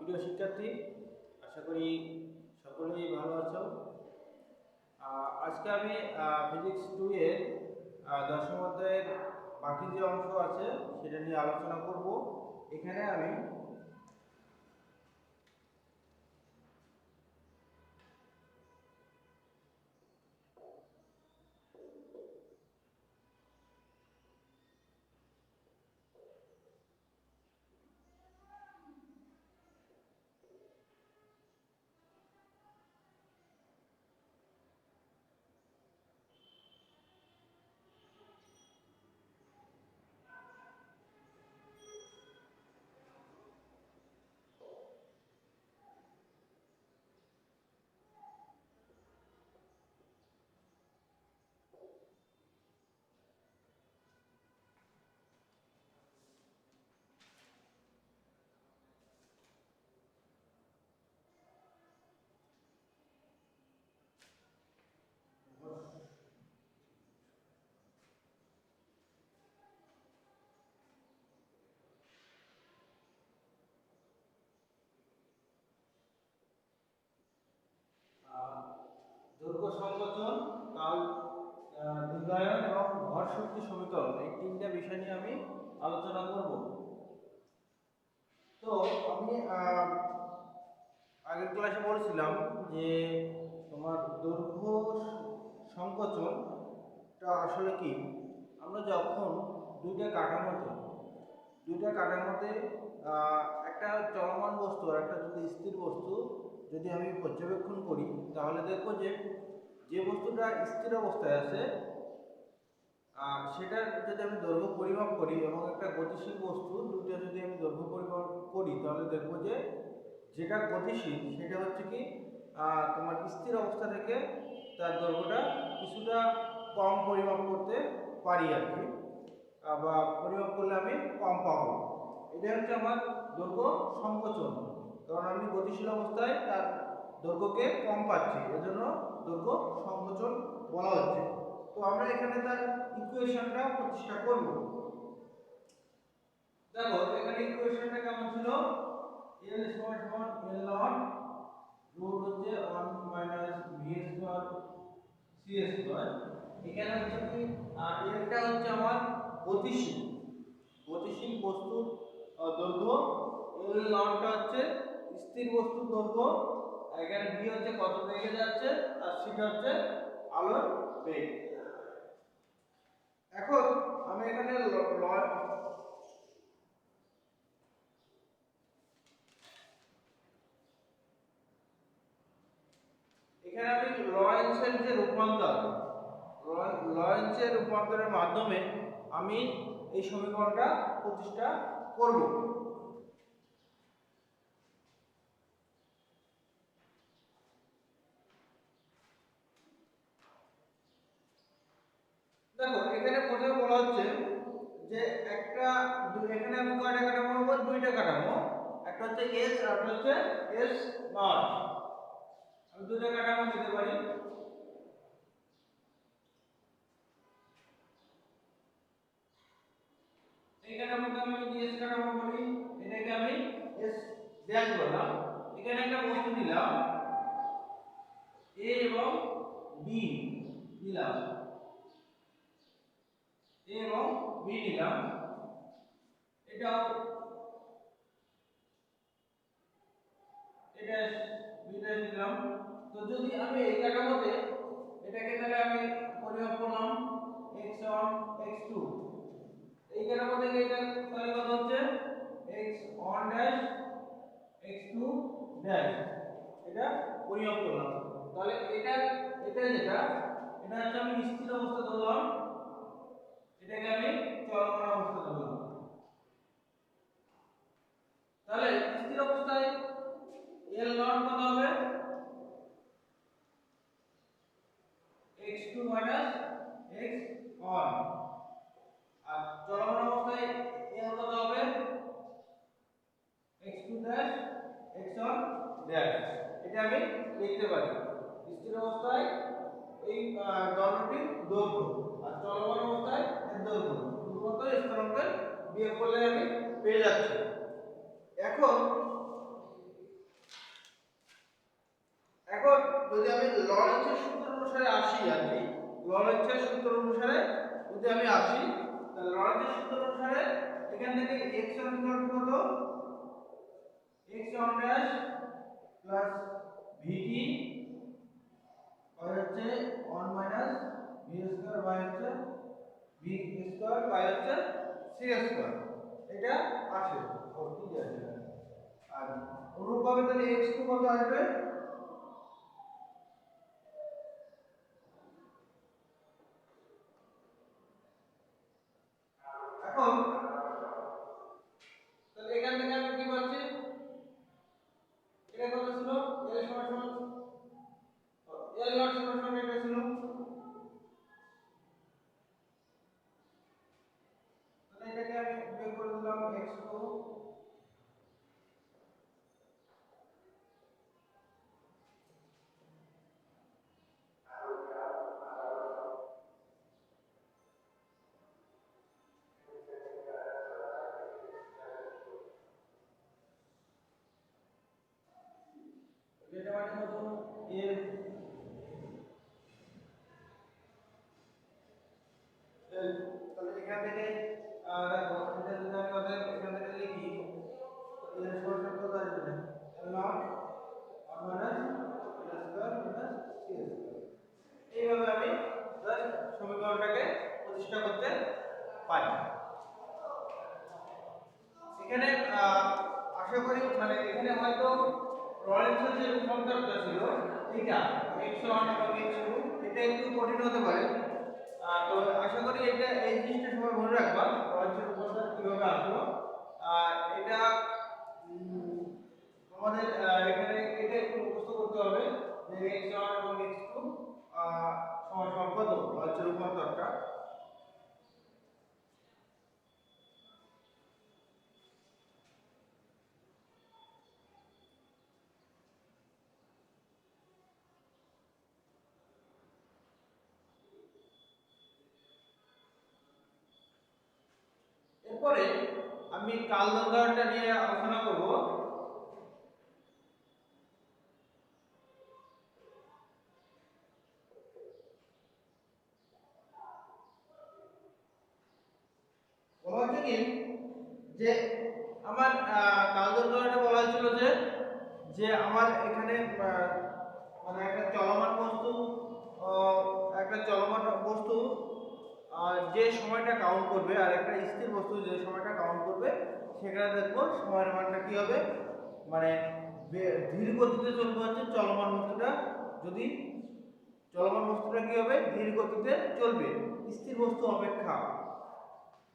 প্রিয় শিক্ষার্থী, আশা করি সকলেই ভালো আছো। আজকে আমি ফিজিক্স 2 এর দশম অধ্যায়ের বাকি যে অংশ আছে সেটা নিয়ে আলোচনা করব। এখানে আমি দৈর্ঘ্য সংকোচন, কাল দীর্ঘায়ন এবং ভর শক্তি সমীকরণ, এই তিনটা বিষয় নিয়ে আমি আলোচনা করব। তো আমি আগের ক্লাসে বলছিলাম যে তোমার দৈর্ঘ্য সংকোচনটা আসলে কি। আমরা যখন দুইটা কাঠামোতে একটা চলমান বস্তু আর একটা যদি স্থির বস্তু যদি আমি পর্যবেক্ষণ করি, তাহলে দেখব যে বস্তুটা স্থির অবস্থায় আছে সেটার যদি আমি দৈর্ঘ্য পরিমাপ করি এবং একটা গতিশীল বস্তু দুটো যদি আমি দৈর্ঘ্য পরিমাপ করি, তাহলে দেখব যে যেটা গতিশীল সেটা হচ্ছে কি তোমার স্থির অবস্থা থেকে তার দৈর্ঘ্যটা কিছুটা কম পরিমাপ করতে পারি আর কি, বা পরিমাপ করলে আমি কম পাবো। এটা হচ্ছে আমার দৈর্ঘ্য সংকোচন, কারণ আমি গতিশীল অবস্থায় তার দৈর্ঘ্যকে কম পাচ্ছি, এজন্য দৈর্ঘ্য সংকোচন বলা হচ্ছে। তো আমরা এখানে তার ইকুয়েশনটা প্রতিষ্ঠা করব। দেখো এখানে ইকুয়েশনটা কেমন ছিল, L সমান L নট রুট হচ্ছে 1 minus v square c square. এখানে হচ্ছে কি Lটা হচ্ছে আমার গতিশীল বস্তুর দৈর্ঘ্য, L নটটা হচ্ছে স্থির বস্তুর দৈর্ঘ্য, এখানে v হচ্ছে কত বেগে যাচ্ছে আর c হচ্ছে আলোর বেগ। এখন আমি এখানে আমি লরেন্সের যে লরেন্সের রূপান্তরের মাধ্যমে আমি এই সমীকরণটা প্রতিষ্ঠা করব। দেখো এখানে প্রথমে বলা হচ্ছে যে এখানে আমি কয়টা কাঠামো নেব, দুইটা কাঠামো, একটা হচ্ছে S আর একটা হচ্ছে S নট। আমি দুইটা কাঠামো দিতে পারি। এই কাঠামোকে আমি যদি S কাঠামো বলি, এটাকে আমি S ড্যাশ বললাম। এখানে একটা বস্তু দিলাম A এবং B দিলাম, A এবং B নিলাম, এটাও এটা B ড্যাশ দিলাম। তো যদি আমি এই কাঠামোতে এটাকে তাহলে আমি পরিমাপ করলাম x1 x2, এই কাঠামো থেকে এটা তাহলে কত হচ্ছে x1 ড্যাশ x2 ড্যাশ, এটা পরিমাপ করলাম। তাহলে এটা যেটা হচ্ছে আমি স্থির অবস্থা ধরলাম, এটাকে আমি চলমান অবস্থা ধরলাম। তাহলে স্থির অবস্থায় L নট কত হবে x2 মাইনাস x1, আর চলমান অবস্থায় L কত হবে x2 ড্যাশ x1 ড্যাশ। এটা আমি লিখতে পারি স্থির অবস্থায় এই দণ্ডটির দৈর্ঘ্য আর চলমান অবস্থায় এর দৈর্ঘ্য, শুধুমাত্র স্থিরাঙ্কের বিয়োগ করলে আমি পেয়ে যাচ্ছি। এখন এখন যদি আমি লরেন্সের সূত্র অনুসারে আসি আর কি, লরেন্সের সূত্র অনুসারে যদি আমি আসি, তাহলে লরেন্সের সূত্র অনুসারে এখান থেকে x1 কত, x1 ড্যাশ প্লাস vt আর হচ্ছে 1 মাইনাস v স্কয়ার বাই হচ্ছে v স্কয়ার বাই হচ্ছে c স্কয়ার, এটা আসে ও ঠিক আছে। আর অনুরূপভাবে তাহলে x2 কত আসবে, এখন তাহলে এখান থেকে আমি কি পাচ্ছি, এটা কত ছিল, l সমান সমান l নট সমান সমান এটা ছিল, তাহলে এটাকে আমি বের করে দিলাম x2 এটা মানে কত এর তাহলে এখান থেকে দেখো এটা যদি আমি ওদের এখান থেকে লিখি, এর সমান কত আসবে, l not 1 minus l square minus c square. এইভাবে আমি জাস্ট সমীকরণটাকে প্রতিষ্ঠা করতে পারি। এখানে আশা করি মানে এখানে হয়তো লরেন্সের যে রূপান্তরটা ছিল এটা x1 এবং x2 এটা একটু কঠিন হতে পারে, তো আশা করি এটা এই জিনিসটা সবাই মনে রাখবা, লরেন্সের রূপান্তর কিভাবে আসলো। এটা আমাদের এখানে এটা একটু মুখস্থ করতে হবে যে x1 এবং x2 সমান সমান কত লরেন্সের রূপান্তরটা। এরপরে আমি কাল দৈর্ঘ্যটা নিয়ে আলোচনা করব। বলা হচ্ছে কি যে আমার কাল দৈর্ঘ্যটা বলা হয়েছিল যে যে আমার এখানে মানে একটা চলমান বস্তু যে সময়টা কাউন্ট করবে আর একটা স্থির বস্তু যে সময়টা কাউন্ট করবে, সেখানে দেখবো সময়ের মানটা কি হবে, মানে ধীর গতিতে চলবে হচ্ছে চলমান বস্তুটা, যদি চলমান বস্তুটা কি হবে ধীর গতিতে চলবে স্থির বস্তু অপেক্ষা,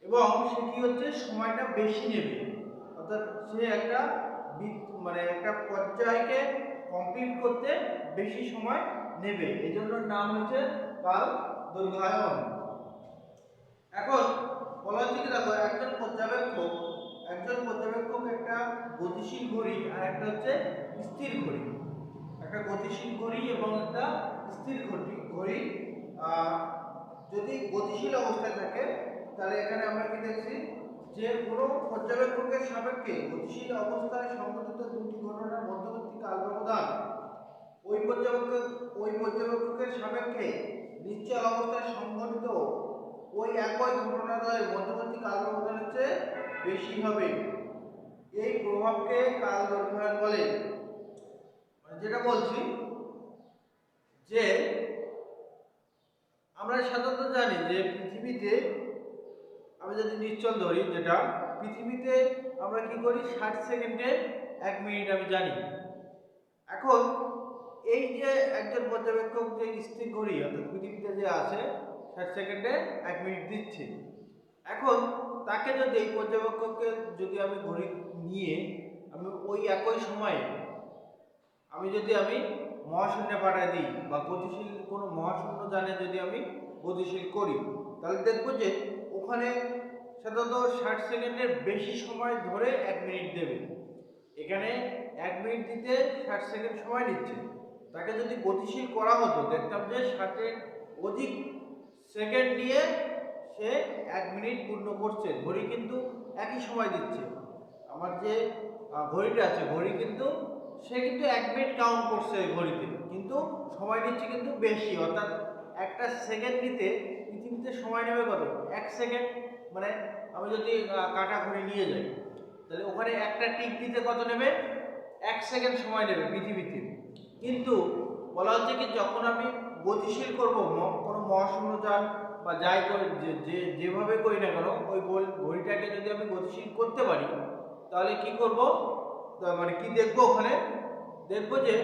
এবং সে কি হচ্ছে সময়টা বেশি নেবে, অর্থাৎ সে একটা মানে একটা পর্যায়কে কমপ্লিট করতে বেশি সময় নেবে, এই জন্য নাম হচ্ছে কাল দৈর্ঘ্যায়ন। এখন বলা হচ্ছে কি দেখো একজন পর্যবেক্ষক একটা গতিশীল ঘড়ি আর একটা হচ্ছে স্থির ঘড়ি, একটা গতিশীল ঘড়ি এবং একটা স্থির ঘড়ি যদি গতিশীল অবস্থায় থাকে তাহলে এখানে আমরা কি দেখছি যে কোনো পর্যবেক্ষকের সাপেক্ষে গতিশীল অবস্থায় সংঘটিত দুটি ঘটনার মধ্যবর্তী কাল ব্যবধান ওই পর্যবেক্ষকের সাপেক্ষে নিশ্চল অবস্থায় সংঘটিত ওই একই ঘটনাদ্বয়ের মধ্যবর্তী কাল ব্যবধানের চেয়ে বেশি হবে। এই প্রভাবকে কাল দৈর্ঘ্যায়ন বলে। মানে যেটা বলছি যে আমরা সাধারণত জানি যে পৃথিবীতে আমি যদি নিশ্চল ধরি, যেটা পৃথিবীতে আমরা কি করি 60 সেকেন্ডে 1 মিনিট আমি জানি। এখন এই যে একজন পর্যবেক্ষক যে স্থির ঘড়ি অর্থাৎ পৃথিবীতে যে আছে 60 সেকেন্ডে 1 মিনিট দিচ্ছে, এখন তাকে যদি এই পর্যবেক্ষককে যদি আমি ঘড়ি নিয়ে আমি ওই একই সময়ে আমি মহাশূন্যে পাঠাই দিই বা গতিশীল কোনো মহাশূন্য যানে যদি আমি গতিশীল করি, তাহলে দেখবো যে ওখানে সাধারণত 60 সেকেন্ডের বেশি সময় ধরে 1 মিনিট দেবে। এখানে 1 মিনিট দিতে 60 সেকেন্ড সময় নিচ্ছে। তাকে যদি গতিশীল করা হতো দেখতাম যে 60-এর অধিক সেকেন্ড নিয়ে সে 1 মিনিট পূর্ণ করছে, ঘড়ি কিন্তু একই সময় দিচ্ছে। আমার যে ঘড়িটা আছে ঘড়ি কিন্তু সে কিন্তু 1 মিনিট কাউন্ট করছে ঘড়িতে, কিন্তু সময় নিচ্ছে কিন্তু বেশি, অর্থাৎ একটা সেকেন্ড নিতে পৃথিবীতে সময় নেবে কত? 1 সেকেন্ড। মানে আমি যদি কাঁটা ঘড়ি নিয়ে যাই, তাহলে ওখানে একটা টিক দিতে কত নেবে? 1 সেকেন্ড সময় নেবে পৃথিবীতে। কিন্তু বলা হচ্ছে কি, যখন আমি গতিশীল করব কোনো মহাশূন্যযান বা যাই করে যেভাবে করি না কেন, ওই ঘড়িটাকে যদি আমি গতিশীল করতে পারি, তাহলে কি করব, মানে কি দেখবো ওখানে? দেখবো যে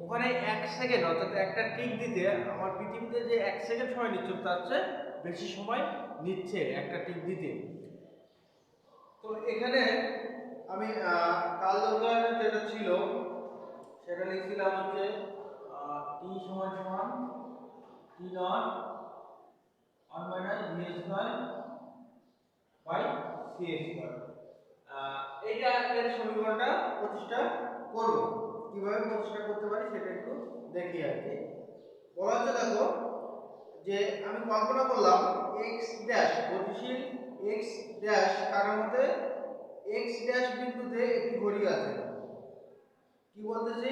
ওখানে 1 সেকেন্ড, অর্থাৎ একটা টিক দিতে আমার পৃথিবীতে যে 1 সেকেন্ড সময় নিচ্ছে, তার চেয়ে বেশি সময় নিচ্ছে একটা টিক দিতে। তো এখানে আমি কাল দৈর্ঘ্য যেটা ছিল সেটা লিখছিলাম হচ্ছে টি সমান সমান T naught 1 minus V square by C square. এইটা এর সমীকরণটা প্রতিষ্ঠা করব। কিভাবে প্রতিষ্ঠা করতে পারি সেটা একটু দেখি আর কি। বলা হচ্ছে দেখো যে আমি কল্পনা করলাম x ড্যাশ, গতিশীল x ড্যাশ কাটার মধ্যে x ড্যাশ বিন্দুতে একটি ঘড়ি আছে। কি বলতেছি?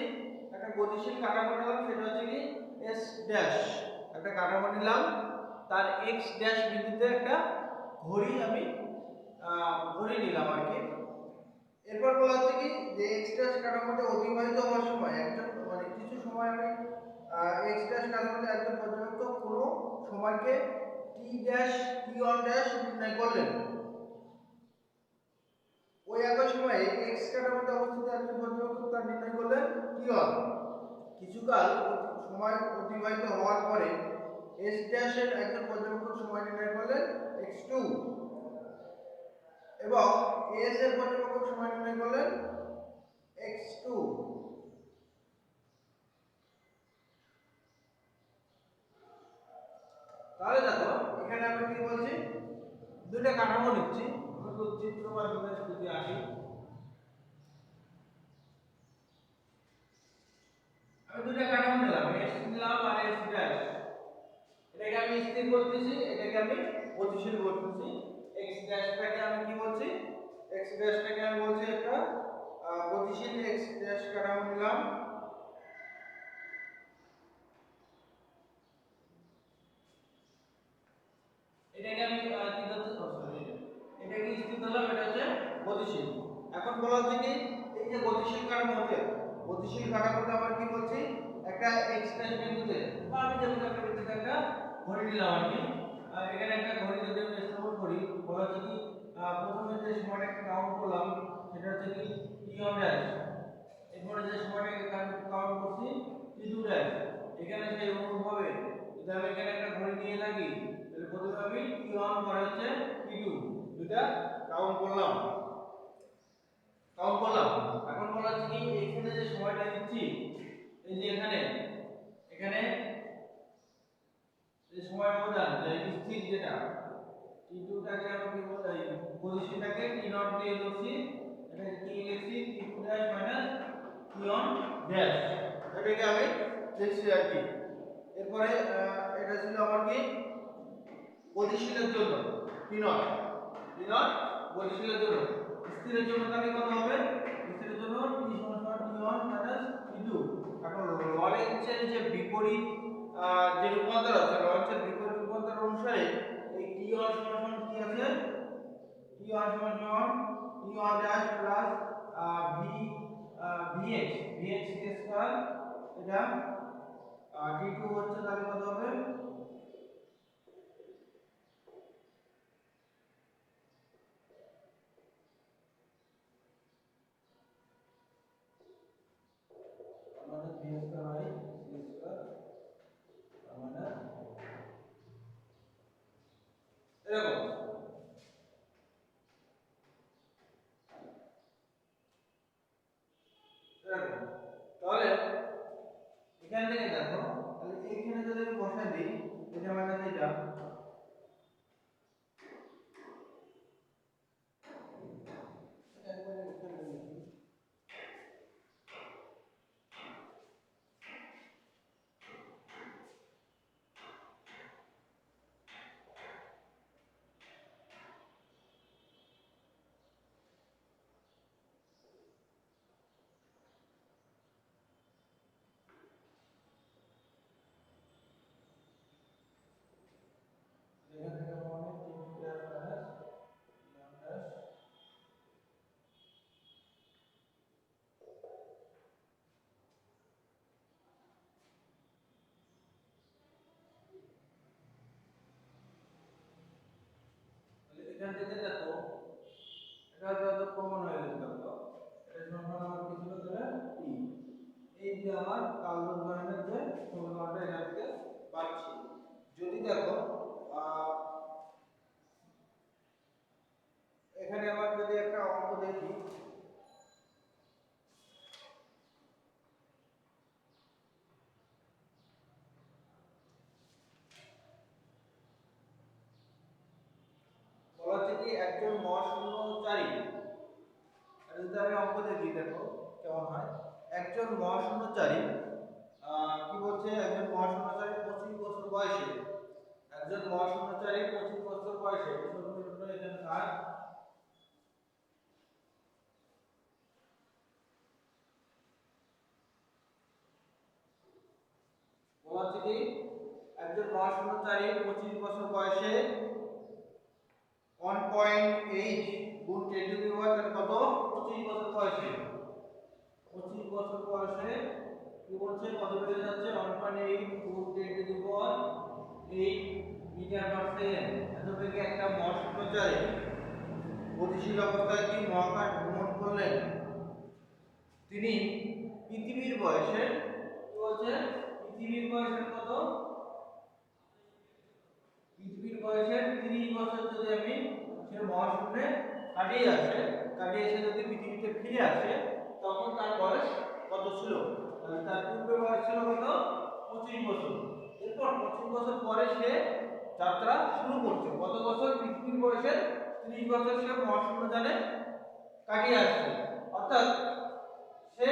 একটা গতিশীল কাঠামো নিলাম, সেটা হচ্ছে কি s ড্যাশ, একটা কাঠামো নিলাম, তার x ড্যাশ বিন্দুতে একটা ঘড়ি আমি ঘড়ি নিলাম আর কি। এরপর বলা হচ্ছে কি যে x ড্যাশ কাঠামোতে অতিবাহিত হওয়ার সময় একজন, মানে কিছু সময় আমি x ড্যাশ কাঠামোতে একজন পর্যবেক্ষক কোনো সময়কে t ড্যাশ t1 ড্যাশ নির্ণয় করলেন। ওই একই সময়ে x কাঠামোতে অবস্থিত একজন পর্যবেক্ষক তার নির্ণয় করলেন t1। কিছুকাল সময় অতিবাহিত হওয়ার পরে s ড্যাশের একজন পর্যবেক্ষক সময় নির্ণয় করলেন x2 এবং s এর পর্যবেক্ষক সময় নির্ণয় করলেন x2। তাহলে দেখো এখানে আমি কি বলছি, দুটো কাঠামো নিচ্ছি, একটু চিত্র মাধ্যমে যদি আঁকি। আমি দুটো কাঠামো নিলাম, s নিলাম আর s ড্যাশ। এটাকে আমি স্থির করতেছি, এটাকে আমি গতিশীল করতেছি। x ড্যাশটাকে আমি কি বলছি? x ড্যাশটাকে আমি বলছি একটা গতিশীল x ড্যাশ কাঠামো নিলাম। এটাকে আমি কি ধরতে, সরি, এটাকে স্থির ধরলাম, এটা হচ্ছে গতিশীল। এখন বলা হচ্ছে কি এই যে গতিশীল কাঠামোতে, গতিশীল কাঠামোতে আমরা কি বলছি? একটা x ড্যাশ বিন্দুতে, বা আমি যেমন একটা বিন্দুতে একটা ঘড়ি নিলাম আর কি। এখানে একটা ঘড়ি যদি আমি স্থাপন করি, বলা হচ্ছে কি প্রথমে যে সময়টাকে কাউন্ট করলাম সেটা হচ্ছে কি t1 ড্যাশ। এরপরে যে সময়টাকে কাউন্ট করছি t2 ড্যাশ। এখানে সেই অনুরূপভাবে যদি আমি এখানে একটা ঘড়ি নিয়ে থাকি, তাহলে প্রথমে আমি t1 পরে হচ্ছে t2, দুইটা কাউন্ট করলাম। এখন বলা হচ্ছে কি এখানে যে সময়টা দিচ্ছি, এই যে এখানে এখানে যে সময় ব্যবধান, যে স্থির যেটা t2 টাকে আমি কি বলতে, পজিশনটাকে t0 দিয়ে ধরছি, এটা কি লিখছি t2 dash minus t1 dash, এটাকে আমি লিখছি আর কি। এরপরে এটা ছিল আমার কি গতিশীলের জন্য t0, গতিশীলের জন্য। স্থিরের জন্য তাহলে কত হবে? স্থিরের জন্য t সমান t1 মাইনাস t2। এখন লরেন্ৎজের যে বিপরীত যে রূপান্তর আছে, লরেন্ৎজের বিপরীত রূপান্তর অনুসারে এই t1 সমান কি আছে? t1 সমান t1 dash plus vx square, এটা t2 হচ্ছে, তাহলে কত হবে? আমাদের v square by c square, আমাদের এরকম। তাহলে এখান থেকে দেখো, তাহলে এইখানে যদি আমি বসাই দিই এখান থেকে দেখো এটা যত প্রমাণ হয়ে গেছে দেখো এটা সমান আমার কি ছিল তাহলে ই এই যে আমার কার্বন বর্ণের যে সমীকরণটা এখান থেকে পাচ্ছি যদি দেখো এখানে আবার যদি একটা অঙ্ক দেখি বলা হচ্ছে কি একজন মহাশূন্যচারী যদি আমি অঙ্ক দেখি দেখো কেমন হয় একজন মহাশূন্যচারী কি বলছে একজন মহাশূন্যচারী 25 বছর বয়সে একজন মহাশূন্যচারী 25 বছর বয়সে সমীকরণটা এখানে কাজ বলা হচ্ছে কি একজন মহাশূন্যচারী 25 বছর বয়সে 1.8 গুণ 10 টু দি পাওয়ার কত 25 বছর বয়সে 25 বছর বয়সে কি বলছে কত বেড়ে যাচ্ছে 1.8 গুণ 10 to the power 8 metre per second এত বেগে একটা মহাশূন্যচারী গতিশীল অবস্থায় কি মহাকাশ ভ্রমণ করলেন তিনি পৃথিবীর বয়সে কি বলছে পৃথিবীর বয়সের কত পৃথিবীর বয়সের 30 বছর যদি আমি সে মহাশূন্যে কাটিয়ে এসে যদি পৃথিবীতে ফিরে আসে তখন তার বয়স কত ছিল তাহলে তার পূর্বে বয়স ছিল কত 25 বছর এরপর 25 বছর পরে সে যাত্রা শুরু করছে কত বছর পৃথিবীর বয়সের 30 বছর সে মহাশূন্যযানে কাটিয়ে আসছে অর্থাৎ সে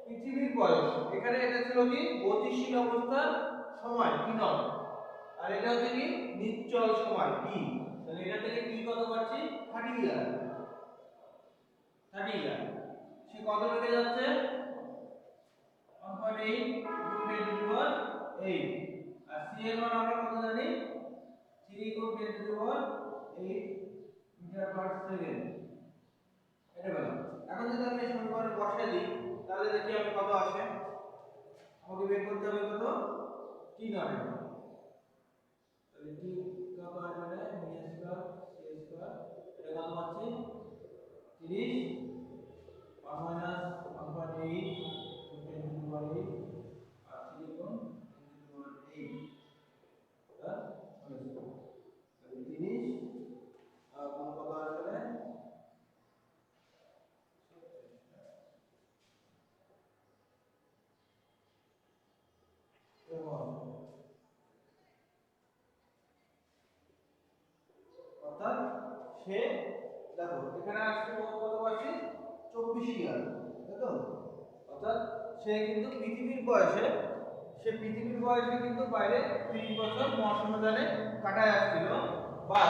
পৃথিবীর বয়স এখানে এটা ছিল কি গতিশীল অবস্থার সময় টি নট আর এটা হচ্ছে কি নিশ্চল সময় টি তাহলে এটা থেকে টি কত পাচ্ছি 30 ইয়ার সে কত বেড়ে যাচ্ছে 1.8 গুণ 10 to the power 8 R C এর মান আমরা কত জানি 3 গুণ 10 to the power 8 metre per second এটা বলো এখন যদি আমি সমীকরণে বসাই দিই তাহলে দেখি আমি কত আসে আমাকে বের করতে হবে কত টি নট তাহলে টি কত আসবে বি স্কয়ার সি স্কয়ার এটা কত পাচ্ছি 30 1 মাইনাস 1.8 10 টু দি পাওয়ার 8 আর 3 গুণ 10 টু দি পাওয়ার 8 তাহলে 30 আর কোন কত আসবে অর্থাৎ সে দেখো এখানে আসছে কত পাচ্ছি 24 ইয়ার তাই তো অর্থাৎ সে কিন্তু পৃথিবীর বয়সে কিন্তু বাইরে 30 বছর মহাশূন্যযানে কাটায় আসছিল বা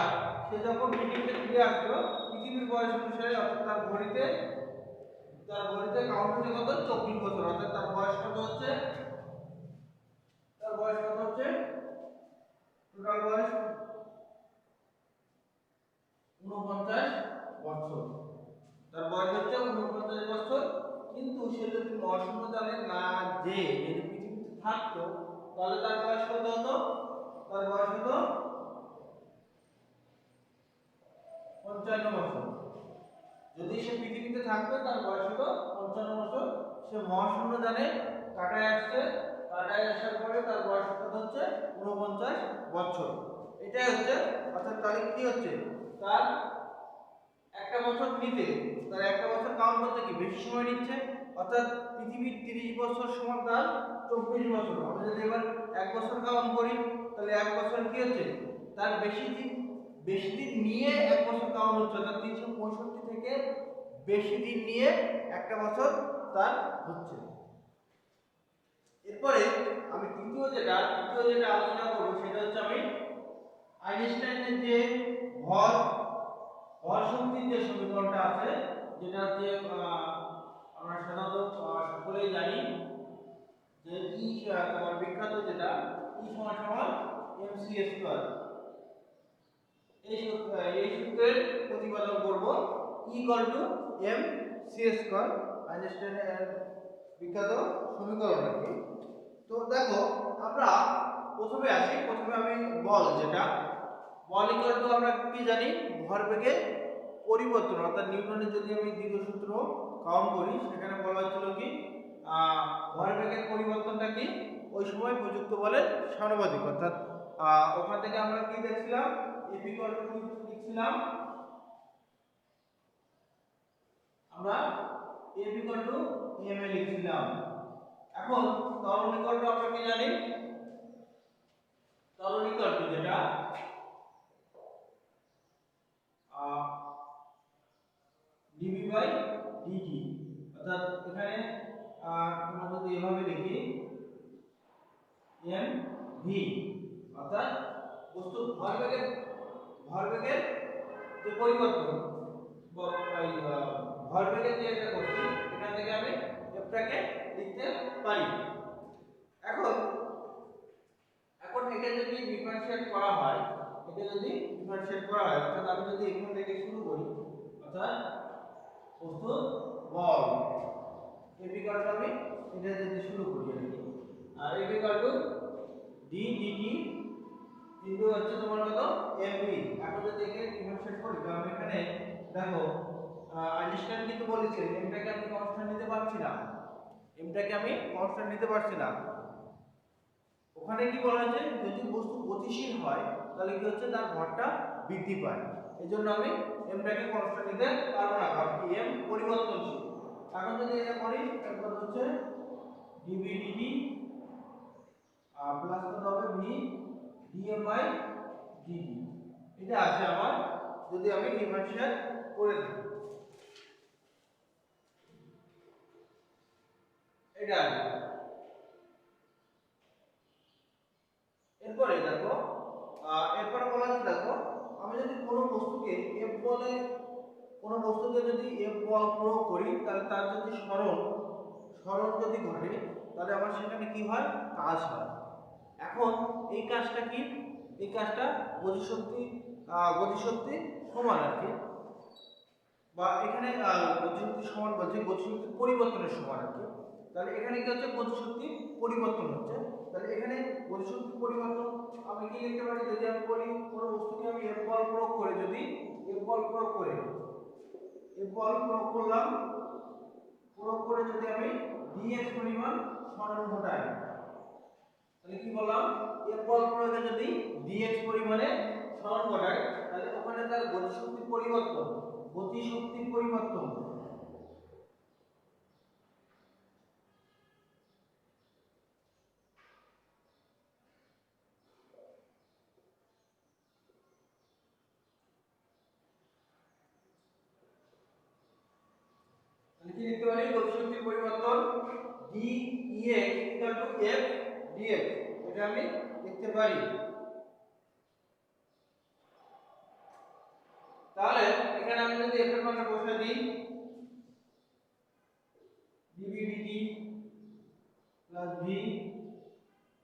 সে যখন পৃথিবীতে ফিরে আসলো পৃথিবীর বয়স অনুসারে অর্থাৎ তার ঘড়িতে কাউন্ট হচ্ছে কত 24 বছর অর্থাৎ তার বয়স কত হচ্ছে টোটাল বয়স 49 বছর তার বয়স হচ্ছে 49 বছর কিন্তু সে যদি মহাশূন্যযানে না যেয়ে যদি পৃথিবীতে থাকতো তাহলে তার বয়স কত হতো তার বয়স হতো 55 বছর যদি সে পৃথিবীতে থাকতো তার বয়স হতো 55 বছর সে মহাশূন্যযানে কাটায় আসার পরে তার বয়স কত হচ্ছে 49 বছর এটাই হচ্ছে অর্থাৎ তাহলে কি হচ্ছে তার একটা বছর নিতে তার একটা বছর কাউন্ট করতে কি বেশি সময় নিচ্ছে অর্থাৎ পৃথিবীর 30 বছর সমান তার 24 বছর আমরা যদি এবার এক বছর কাউন্ট করি তাহলে এক বছর কি হচ্ছে তার বেশি দিন নিয়ে এক বছর কাউন্ট হচ্ছে অর্থাৎ 365 থেকে বেশি দিন নিয়ে একটা বছর তার হচ্ছে এরপরে আমি তৃতীয় যেটা আলোচনা করব সেটা হচ্ছে আমি আইনস্টাইনের যে ভর শক্তির যে সমীকরণটা আছে যেটা হচ্ছে আমরা সাধারণত সকলেই জানি যে ই তোমার বিখ্যাত যেটা ই সমান সমান mc স্কয়ার এই সূত্রের প্রতিপাদন করব E equal to mc square আইনস্টাইনের বিখ্যাত সমীকরণ আর কি তো দেখো আমরা প্রথমে আমি বল ইকুয়াল টু আমরা কি জানি ভরবেগের পরিবর্তন, অর্থাৎ নিউটনের যদি আমি দ্বিতীয় সূত্র কাউন্ট করি সেখানে বলা হচ্ছিল কি ভরবেগের পরিবর্তনটা কি ওই সময় প্রযুক্ত বলের সমানুপাতিক, অর্থাৎ ওখান থেকে আমরা কি দেখছিলাম F ইকুয়াল টু লিখছিলাম আমরা F ইকুয়াল টু ma লিখছিলাম। এখন ত্বরণ ইকুয়াল টু আমরা কি জানি, ত্বরণ ইকুয়াল টু যেটা dv বাই dt, অর্থাৎ এখানে আমরা যদি এভাবে লিখি mv, অর্থাৎ বস্তুর ভরবেগের যে পরিবর্তন ভরবেগের যে এটা করছি এখান থেকে আমি এফটাকে লিখতে পারি। এখন একে যদি ডিফারেনশিয়েট করা হয়, অর্থাৎ আমি যদি এখান থেকে শুরু করি, অর্থাৎ বস্তুর বল F ইকুয়াল টু আমি এটা যদি শুরু করি আর F equal to d dt কিন্তু হচ্ছে তোমার কত mv। এখন যদি একে ডিফারেনশিয়েট করি তো আমি এখানে দেখো আইনস্টাইন কিন্তু বলেছেন mটাকে আমি কনস্ট্যান্ট নিতে পারছি না, ওখানে কি বলা হয়েছে যদি বস্তু গতিশীল হয় তাহলে কি হচ্ছে তার ভরটা বৃদ্ধি পায়, এজন্য আমি mটাকে কনস্ট্যান্ট নিতে পারবো না, কারণ কি m পরিবর্তনশীল। এখন যদি এটা করি তারপর হচ্ছে dv dt প্লাস কত হবে v dm বাই dt, এটা আছে আমার যদি আমি ডিফারেনশিয়েট করে দিই এটা। এরপরে দেখো এরপরে বলা আছে দেখো আমি যদি কোনো বস্তুকে f বলে যদি f বল প্রয়োগ করি তাহলে তার যদি সরণ যদি ঘটে তাহলে আমার সেখানে কি হয় কাজ হয়। এখন এই কাজটা কি, এই কাজটা গতিশক্তি সমান আর কি, বা এখানে গতিশক্তি সমান বলছে গতিশক্তির পরিবর্তনের সমান আর কি। তাহলে এখানে কি হচ্ছে গতিশক্তি পরিবর্তন হচ্ছে, তাহলে এখানে গতিশক্তি পরিবর্তন আমি কি লিখতে পারি, যদি আমি বলি কোনো বস্তুকে আমি F বল প্রয়োগ করে যদি আমি dx পরিমাণ সরণ ঘটাই, তাহলে কি বললাম F বল প্রয়োগে যদি dx পরিমাণে সরণ ঘটাই তাহলে ওখানে তার গতিশক্তির পরিবর্তন কি লিখতে পারি, গতিশক্তির পরিবর্তন dEx f dx, এটা আমি লিখতে পারি। তাহলে এখানে আমি যদি f এর মানটা বসাই দিই dv dt plus v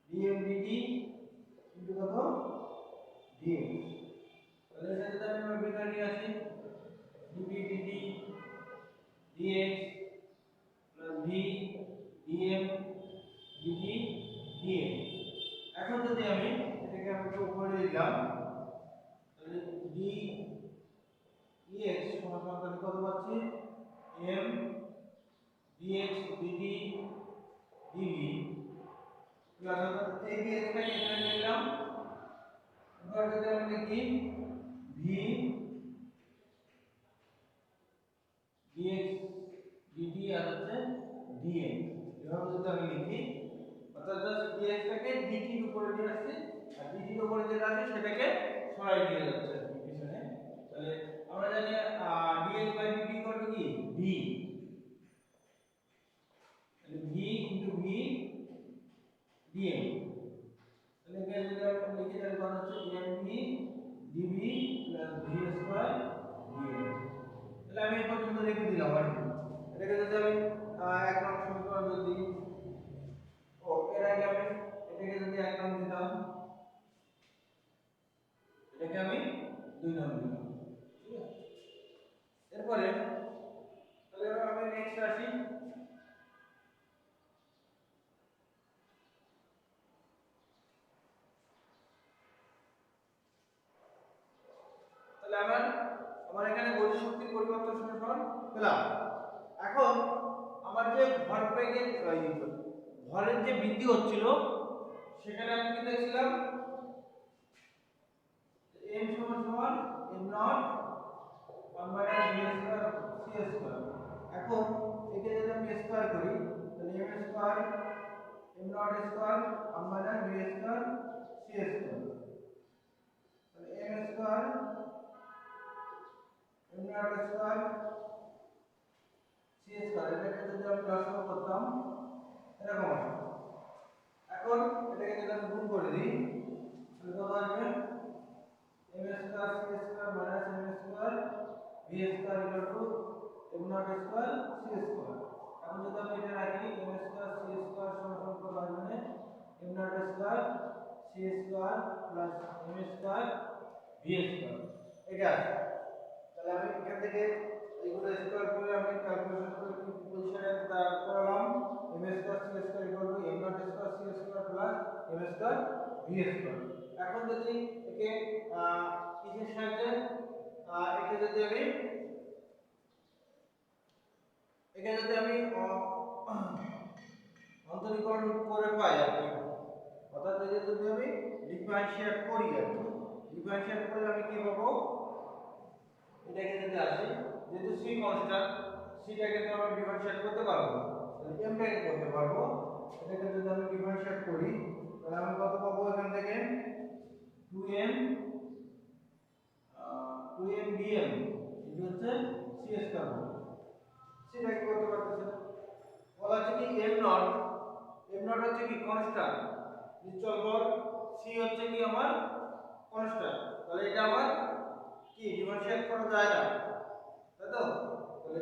dm dt into কত dx, তাহলে এটা যদি আমি ভিতরে নিয়ে আসি dv dt dx plus v dm dt dx। এখন যদি আমি এটাকে একটু উপরে দিলাম তাহলে d dx সমান তাহলে কত পাচ্ছি m dx dt dv plus এই dx টাকে এখানে নিলাম, এবার যদি আমি লিখি v dx dt আর হচ্ছে dm, এভাবে যদি আমি লিখি অর্থাৎ dx টাকে dt এর উপরে নিয়ে আসছি আর dt এর উপরে যেটা আছে সেটাকে সরাই নিয়ে যাচ্ছে পিছনে। তাহলে আমরা জানি dx by dt equal to কি v, তাহলে v ইনটু v dm, তাহলে এখানে যদি আমরা লিখি তাহলে মান হচ্ছে mv dv plus v square dm। তাহলে আমি এই পর্যন্ত লিখে দিলাম আর কি। এটাকে যদি আমি এক নম্বর সমীকরণ যদি এর আগে আমি এটাকে যদি এক নম্বর দিতাম এটাকে আমি দুই নম্বর দিলাম, ঠিক আছে। এরপরে তাহলে আমি নেক্সট আসি, সমান পেলাম। এখন আমার যে ভরবেগের ভরের যে বৃদ্ধি হচ্ছিল সেখানে আমি কি দেখছিলাম m সমান সমান m not 1 minus v square c square. এখন একে যদি আমি স্কয়ার করি তাহলে m square m not square 1 minus v square c square, তাহলে m square m not square c square, এটাকে যদি আমি লসাগু করতাম এরকম আসবে। এখন এটাকে যদি আমি গুণ করে দিই তাহলে কত আসবে m square c square minus m square v square equal to m not square c square. এখন যদি আমি এটা রাখি m স্কয়ার c স্কয়ার সমান কত আসবে m not square c square plus m square v square, এটা আছে। তাহলে আমি এখান থেকে এইগুলো স্কয়ার করে আমি ক্যালকুলেশন করে কি পজিশনে করলাম m square c square equal to m not square c square plus m square v square. এখন যদি একে কিসের সাহায্যে একে যদি আমি অন্তরীকরণ করে পাই আর কি, অর্থাৎ একে যদি আমি ডিফারেনশিয়েট করি আর কি, ডিফারেনশিয়েট করলে আমি কি পাবো, এটাকে যদি আসি যেহেতু c কনস্ট্যান্ট cটাকে তো আমি ডিফারেনশিয়েট করতে পারবো, তাহলে m টাকে করতে পারবো। এটাকে যদি আমি ডিফারেনশিয়েট করি তাহলে আমি কত পাবো এখান থেকে 2m dm, এটা হচ্ছে c স্কয়ার হবে। সেটাকে করতে পারতেছে না, বলা আছে কি m নট হচ্ছে কি কনস্ট্যান্ট নিশ্চল ভর, c হচ্ছে কি আমার কনস্ট্যান্ট, তাহলে এটা আমার কি ডিফারেনশিয়েট করা যায় না, তাই তো? তাহলে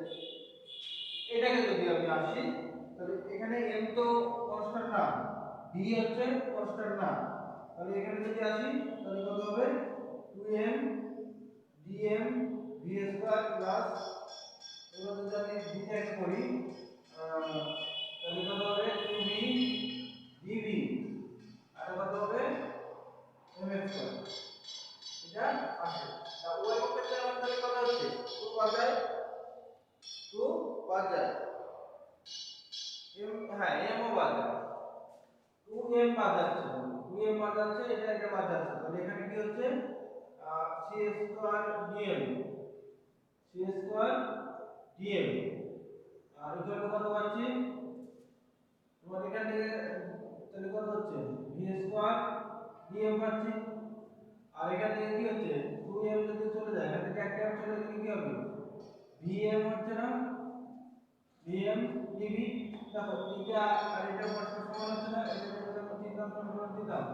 এটাকে যদি আমি আসি তাহলে এখানে m তো কনস্ট্যান্ট না, v হচ্ছে কনস্ট্যান্ট না, তাহলে এখানে যদি আসি তাহলে কত হবে 2m dm v square plus, এবার যদি আমি v টাকে করি তাহলে কত হবে 2v dv, আর কত হবে m স্কয়ার, এটা আসে। তা ওই পক্ষে আমার তাহলে কত হচ্ছে 2 বাজায় 2 বাজায় m, হ্যাঁ m ও বাজায় 2m বাজাচ্ছে 2m বাজাচ্ছে, এটা বাজাচ্ছে, তাহলে এখানে কি হচ্ছে c square dm c square dm আর ইকুয়াল টু কত পাচ্ছি তোমার এখান থেকে, তাহলে কত হচ্ছে v স্কয়ার dm পাচ্ছি, আর এখান থেকে কি হচ্ছে 2m যদি চলে যায় এখান থেকে একটা চলে গেলে কি হবে vm হচ্ছে না vm dv, দেখো এটা আর এটা পরস্পর সমান হচ্ছে না, এটা যদি আমরা তিন নাম সমীকরণ দিতাম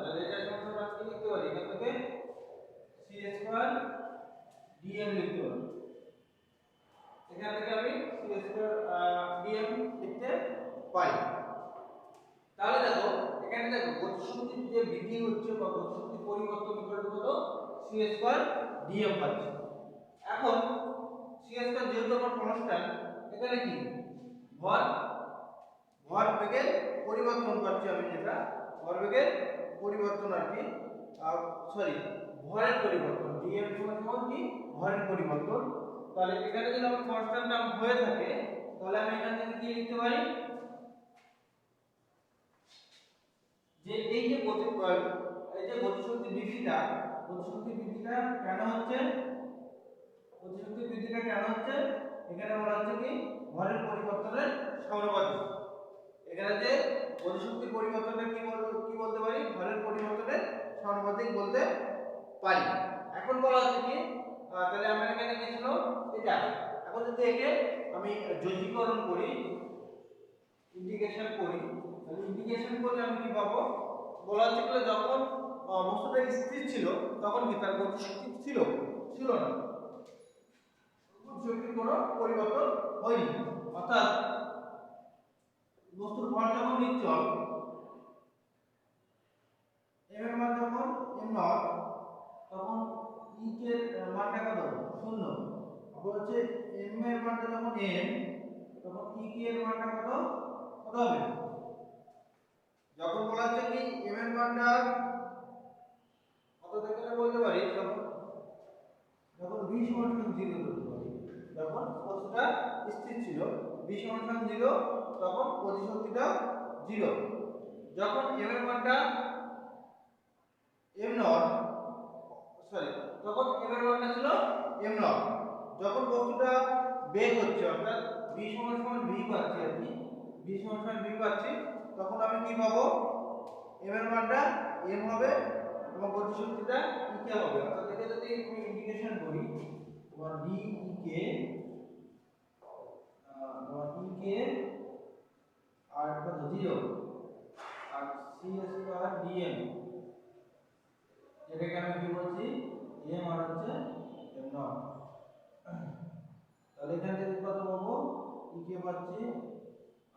তাহলে এটা সমান কি লিখতে পারি এখান থেকে c স্কয়ার dm লিখতে পারি, এখান থেকে আমি c স্কয়ার dm লিখতে পারি। তাহলে দেখো এখানে দেখো গতিশক্তির যে বৃদ্ধি হচ্ছে বা গতিশক্তির পরিবর্তন কত c স্কয়ার dm পাচ্ছি। এখন c স্কয়ার যেহেতু আমার কনস্ট্যান্ট, এখানে কি ভরবেগের পরিবর্তন পাচ্ছি আমি, যেটা ভরবেগের পরিবর্তন আর কি, সরি ভরের পরিবর্তন, dm সমান কি ভরের পরিবর্তন। তাহলে এখানে যদি আমার কনস্ট্যান্ট টার্ম হয়ে থাকে তাহলে আমি এখান থেকে কি লিখতে পারি যে এই যে গতিশক্তির বৃদ্ধিটা কেন হচ্ছে, এখানে বলা হচ্ছে কি ভরের পরিবর্তনের সমানুপাতিক। এখানে যে গতিশক্তির পরিবর্তনটা কি বলতে পারি ভরের পরিবর্তনের সমানুপাতিক বলতে পারি। এখন বলা হচ্ছে কি তাহলে আমরা এখানে কি ছিল এটা, এখন যদি একে আমি যোগীকরণ করি ইন্টিগ্রেশন করি তাহলে ইন্টিগ্রেশন করলে আমি কি পাবো, বলা হচ্ছে কি যখন বস্তুটা স্থির ছিল তখন কি তার গতিশক্তি ছিল না, গতিশক্তির কোনো পরিবর্তন হয়নি, অর্থাৎ বস্তুর ভর যখন নিশ্চল m এর মান যখন m নট তখন e এর মানটা কত শূন্য, আবার হচ্ছে m এর মানটা যখন n তখন e এর মানটা কত হবে, যখন বলা হচ্ছে কি m এর মানটা কত থেকে বলতে পারি যখন v সমান সমান 0 ধরতে পারি। যখন বস্তুটা স্থির ছিল b সমান সমান 0 তখন গতিশক্তিটা 0। যখন m এর মানটা m নট সরি তখন m এর মানটা ছিল m নট। যখন বস্তুটা বেগ হচ্ছে অর্থাৎ b সমান সমান v পাচ্ছি আমি b সমান সমান v পাচ্ছি তখন আমি কি পাবো m এর মানটা m হবে এবং গতিশক্তিটা e কে হবে। অর্থাৎ এটা যদি আমি ইন্টিগ্রেশন করি তোমার d e কে আর কত 0 আর c স্কয়ার dm এটাকে আমি কি বলছি m আর হচ্ছে m নট। তাহলে এখান থেকে কত পাবো e কে পাচ্ছি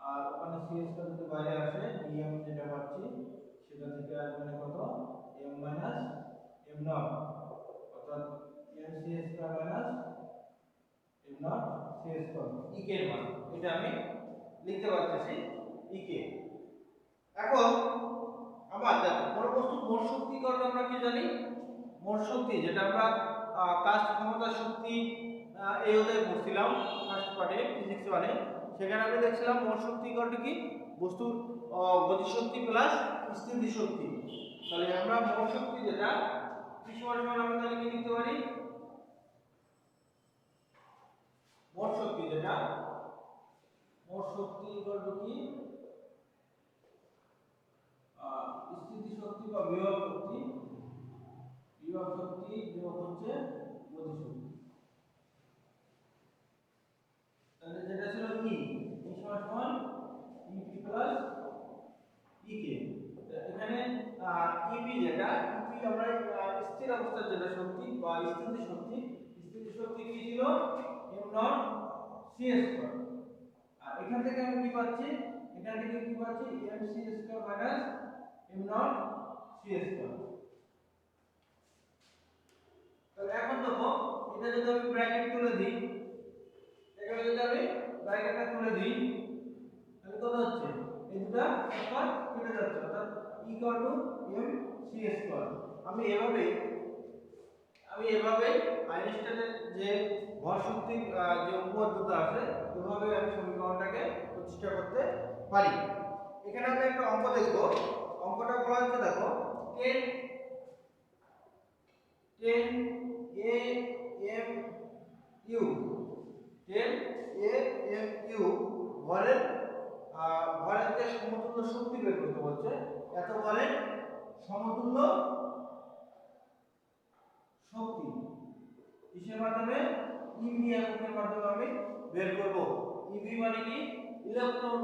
আর ওখানে c স্কয়ার যদি বাইরে আসে dm যেটা পাচ্ছি সেটা থেকে আসবে কত m মাইনাস m নট অর্থাৎ m c square minus m not c square e কে এর মান এটা আমি লিখতে পারতেছি e কে। এখন আবার দেখো কোন বস্তুর মোট শক্তি কত আমরা কি জানি মোট শক্তি যেটা আমরা কাজ ক্ষমতা শক্তি এই অধ্যায়ে পড়ছিলাম ফার্স্ট পার্টে ফিজিক্স 1 এ সেখানে আমরা দেখছিলাম মোট শক্তি কত কি বস্তুর গতি শক্তি প্লাস স্থিতি শক্তি। তাহলে আমরা মোট শক্তি যেটা কি সমান সমান আমি তাহলে কি লিখতে পারি মোট শক্তি যেটা মোট শক্তি কত কি স্থিতি শক্তি বা বিভব শক্তি বিভব শক্তি বিভব হচ্ছে গতি শক্তি। তাহলে যেটা ছিল e সমান সমান ep প্লাস ek এখানে ep যেটা ep আমরা স্থির অবস্থার যেটা শক্তি বা স্থিতি শক্তি কি ছিল m নট c স্কয়ার আর এখান থেকে আমি কি পাচ্ছি এখান থেকে কি পাচ্ছি m c square minus m not c square. তাহলে এখন দেখো এটা যদি আমি ব্র্যাকেট তুলে দিই এখানে যদি আমি ব্র্যাকেটটা তুলে দিই তাহলে কত হচ্ছে এই দুটো স্কয়ার কেটে যাচ্ছে অর্থাৎ e m c স্কয়ার। আমি এভাবে আইনস্টাইনের যে ভর শক্তির যে উপপাদ্যটা আছে ওইভাবে আমি সমীকরণটাকে প্রতিষ্ঠা করতে পারি। এখানে আমি একটা অঙ্ক দেখব অঙ্কটা বলা হচ্ছে দেখো 10 AMU 10 AMU ভরের যে সমতুল্য শক্তি বের করতে বলছে এত ভরের সমতুল্য শক্তি কিসের মাধ্যমে ইবি এককের মাধ্যমে আমি বের করব। ইবি মানে কি ইলেকট্রন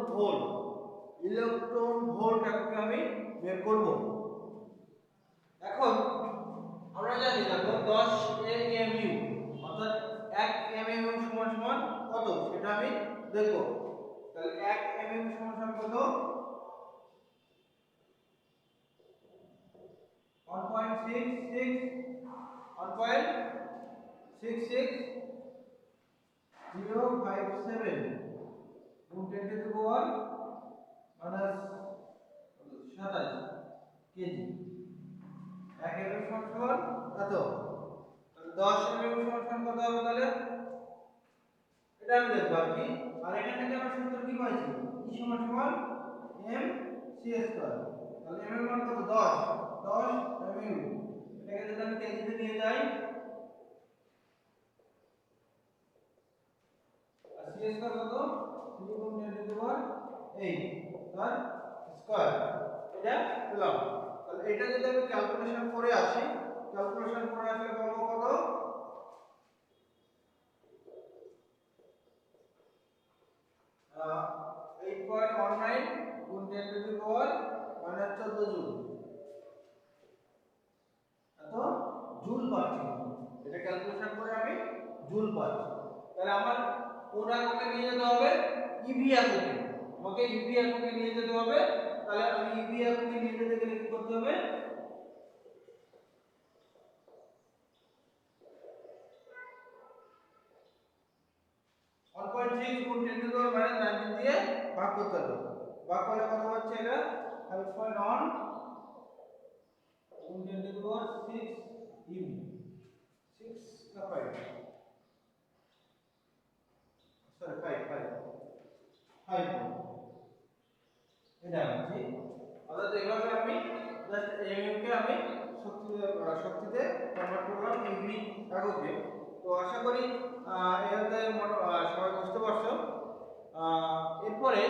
ভোল্ট এককে আমি বের করব। এখন আমরা জানি দেখো 10 AMU অর্থাৎ 1 AMU সমান সমান কত সেটা আমি দেখব। তাহলে 1 AMU সমান সমান কত 1.66057 গুণ 10 to the power minus 27 KG. 1 MM সমান কত তাহলে 10 এমএম সমান কত হবে তাহলে এটা আমি দেখব আর কি। আর এখান থেকে আমরা সূত্র কি পাইছি E সমান সমান m c স্কয়ার। তাহলে m এর মান কত 10 এমএম এটাকে যদি আমি কেজিতে নিয়ে যাই আর c স্কয়ার কত 3 গুণ 10 টু দি পাওয়ার 8 তার স্কয়ার এটা পেলাম। তাহলে এটা যদি আমি ক্যালকুলেশন করে আসি আসলে পাবো কত 8.19 গুণ 10 to the power minus 14 joule এত জুল পাচ্ছি। এটা ক্যালকুলেশন করে আমি জুল পাচ্ছি। তাহলে আমার কোন এককে নিয়ে যেতে হবে ইভি এককে আমাকে ইভি এককে নিয়ে যেতে হবে। তাহলে আমি ইভি এককে নিয়ে যেতে গেলে কি করতে হবে 1.6 গুণ 10 টু দি পাওয়ার মাইনাস 19 দিয়ে ভাগ করতে হবে। ভাগ করলে কত হচ্ছে এটা 5.1 গুণ 10 টু দি পাওয়ার 6 ইউ 6 না 5 হাইপো এটা আছে। অর্থাৎ এইভাবে আমি জাস্ট এমএম কে আমি শক্তিতে কনভার্ট করলাম এগ্রি কাগজে। তো আশা করি এই অধ্যায়ে সবাই বুঝতে পারছো। এরপরে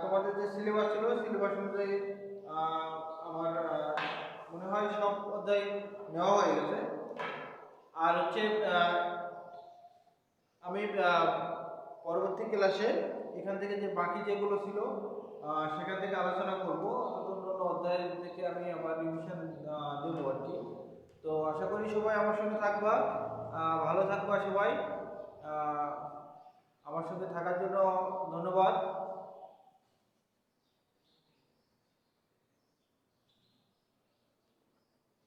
তোমাদের যে সিলেবাস ছিল সিলেবাস অনুযায়ী আমার মনে হয় সব অধ্যায় নেওয়া হয়ে গেছে। আর হচ্ছে আমি পরবর্তী ক্লাসে এখান থেকে যে বাকি যেগুলো ছিল সেখান থেকে আলোচনা করব। অন্য অধ্যায় থেকে আমি আমার রিভিশন দেবো আর কি। তো আশা করি সবাই আমার সঙ্গে থাকবা, ভালো থাকবা সবাই। আমার সঙ্গে থাকার জন্য ধন্যবাদ।